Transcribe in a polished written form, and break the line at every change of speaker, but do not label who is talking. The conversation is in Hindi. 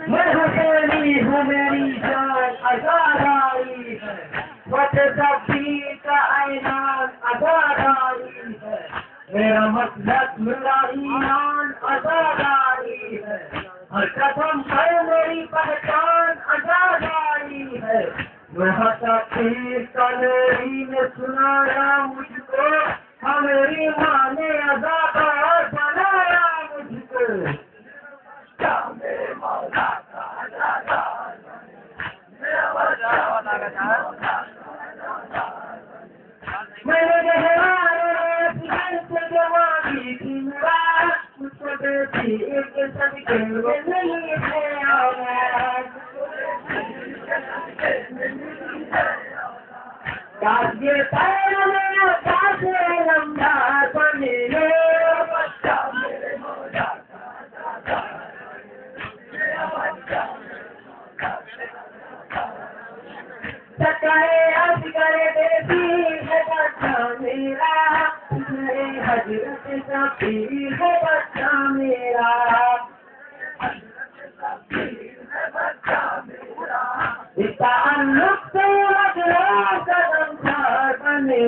मैं हसेनी हूँ मेरी जान आजाद आई है, वतन का ऐलान आजाद आई है, मेरा मतलब मेरा ईमान आजाद आई है, हर कदम पर मेरी पहचान आजाद आई है। मैं हंसा फिर कलेरी ने सुनाया मुझको, हमारी माँ ने आजाद बनाया मुझको। मैंने जवानी थी मेरा, मुझको देती एक सदके में नहीं है आवाज़। काश ये पैर मेरा काश लंबा बने बच्चा मेरे मोजा सकाए आज करे देवी है बच्चा मेरा, मेरे हजरत सफी है बच्चा मेरा, इस ताल्लुक से अगला कदम था बने